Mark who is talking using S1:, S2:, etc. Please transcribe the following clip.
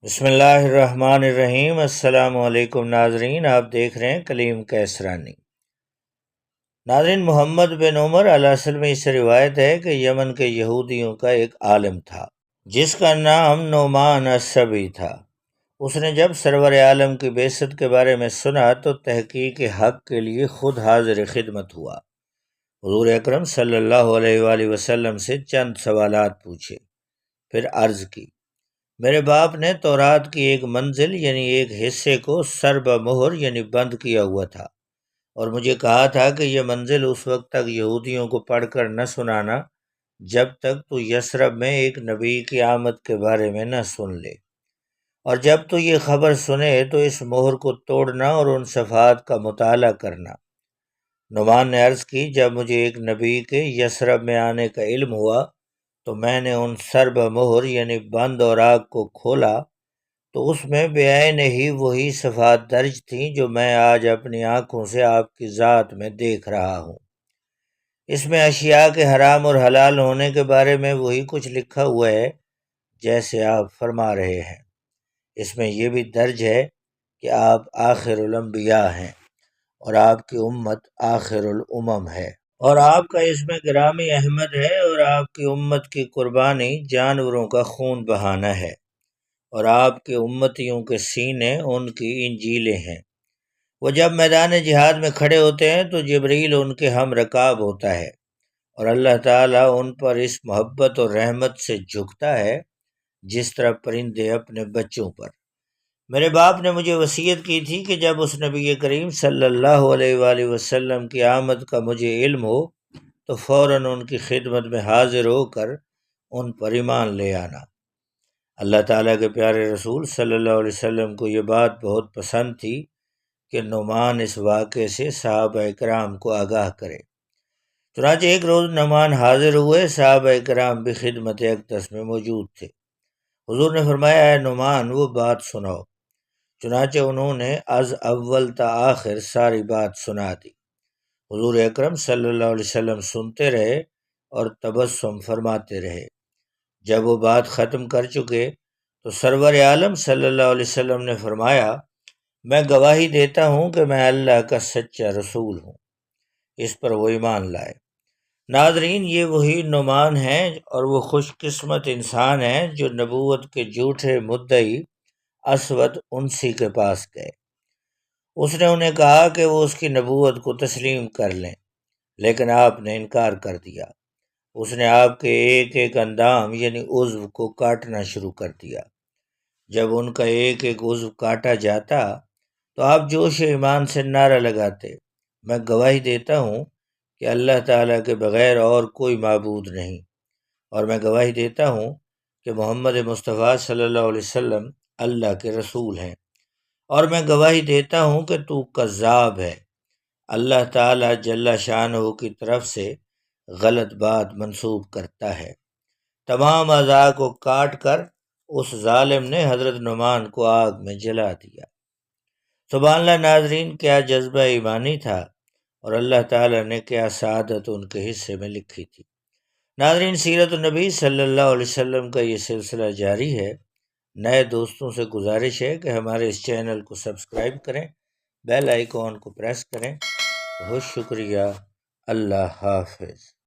S1: بسم اللہ الرحمن الرحیم۔ السلام علیکم ناظرین، آپ دیکھ رہے ہیں کلیم کیسرانی۔ ناظرین، محمد بن عمر الاصل میں اس سے روایت ہے کہ یمن کے یہودیوں کا ایک عالم تھا جس کا نام نعمان السبی تھا۔ اس نے جب سرور عالم کی بعثت کے بارے میں سنا تو تحقیق حق کے لیے خود حاضر خدمت ہوا۔ حضور اکرم صلی اللہ علیہ وآلہ وسلم سے چند سوالات پوچھے، پھر عرض کی، میرے باپ نے تورات کی ایک منزل یعنی ایک حصے کو سر بمہر یعنی بند کیا ہوا تھا، اور مجھے کہا تھا کہ یہ منزل اس وقت تک یہودیوں کو پڑھ کر نہ سنانا جب تک تو یثرب میں ایک نبی کی آمد کے بارے میں نہ سن لے، اور جب تو یہ خبر سنے تو اس مہر کو توڑنا اور ان صفحات کا مطالعہ کرنا۔ نعمان نے عرض کی، جب مجھے ایک نبی کے یثرب میں آنے کا علم ہوا تو میں نے ان سر بمہر یعنی بند اور آگ کو کھولا تو اس میں بعین ہی وہی صفحات درج تھیں جو میں آج اپنی آنکھوں سے آپ کی ذات میں دیکھ رہا ہوں۔ اس میں اشیاء کے حرام اور حلال ہونے کے بارے میں وہی کچھ لکھا ہوا ہے جیسے آپ فرما رہے ہیں۔ اس میں یہ بھی درج ہے کہ آپ آخر الانبیاء ہیں اور آپ کی امت آخر الامم ہے، اور آپ کا اس میں گرامی احمد ہے، اور آپ کی امت کی قربانی جانوروں کا خون بہانا ہے، اور آپ کے امتیوں کے سینے ان کی انجیلیں ہیں۔ وہ جب میدان جہاد میں کھڑے ہوتے ہیں تو جبریل ان کے ہم رکاب ہوتا ہے، اور اللہ تعالیٰ ان پر اس محبت اور رحمت سے جھکتا ہے جس طرح پرندے اپنے بچوں پر۔ میرے باپ نے مجھے وصیت کی تھی کہ جب اس نبی کریم صلی اللہ علیہ وآلہ وسلم کی آمد کا مجھے علم ہو تو فوراً ان کی خدمت میں حاضر ہو کر ان پر ایمان لے آنا۔ اللہ تعالیٰ کے پیارے رسول صلی اللہ علیہ وسلم کو یہ بات بہت پسند تھی کہ نعمان اس واقعے سے صحابہ کرام کو آگاہ کرے۔ چنانچہ ایک روز نعمان حاضر ہوئے، صحابہ کرام بھی خدمت اقدس میں موجود تھے۔ حضور نے فرمایا، اے نعمان، وہ بات سناؤ۔ چنانچہ انہوں نے از اول تا آخر ساری بات سنا دی۔ حضور اکرم صلی اللہ علیہ وسلم سنتے رہے اور تبسم فرماتے رہے۔ جب وہ بات ختم کر چکے تو سرور عالم صلی اللہ علیہ وسلم نے فرمایا، میں گواہی دیتا ہوں کہ میں اللہ کا سچا رسول ہوں۔ اس پر وہ ایمان لائے۔ ناظرین، یہ وہی نعمان ہیں اور وہ خوش قسمت انسان ہیں جو نبوت کے جھوٹے مدعی اسود انسی کے پاس گئے۔ اس نے انہیں کہا کہ وہ اس کی نبوت کو تسلیم کر لیں، لیکن آپ نے انکار کر دیا۔ اس نے آپ کے ایک ایک اندام یعنی عضو کو کاٹنا شروع کر دیا۔ جب ان کا ایک ایک عضو کاٹا جاتا تو آپ جوش ایمان سے نعرہ لگاتے، میں گواہی دیتا ہوں کہ اللہ تعالیٰ کے بغیر اور کوئی معبود نہیں، اور میں گواہی دیتا ہوں کہ محمد مصطفیٰ صلی اللہ علیہ وسلم اللہ کے رسول ہیں، اور میں گواہی دیتا ہوں کہ تو کذاب ہے۔ اللہ تعالیٰ جل شانہ کی طرف سے غلط بات منسوب کرتا ہے۔ تمام اعضاء کو کاٹ کر اس ظالم نے حضرت نعمان کو آگ میں جلا دیا۔ سبحان اللہ ناظرین، کیا جذبہ ایمانی تھا، اور اللہ تعالیٰ نے کیا سعادت ان کے حصے میں لکھی تھی۔ ناظرین، سیرت النبی صلی اللہ علیہ وسلم کا یہ سلسلہ جاری ہے۔ نئے دوستوں سے گزارش ہے کہ ہمارے اس چینل کو سبسکرائب کریں، بیل آئیکن کو پریس کریں۔ بہت شکریہ۔ اللہ حافظ۔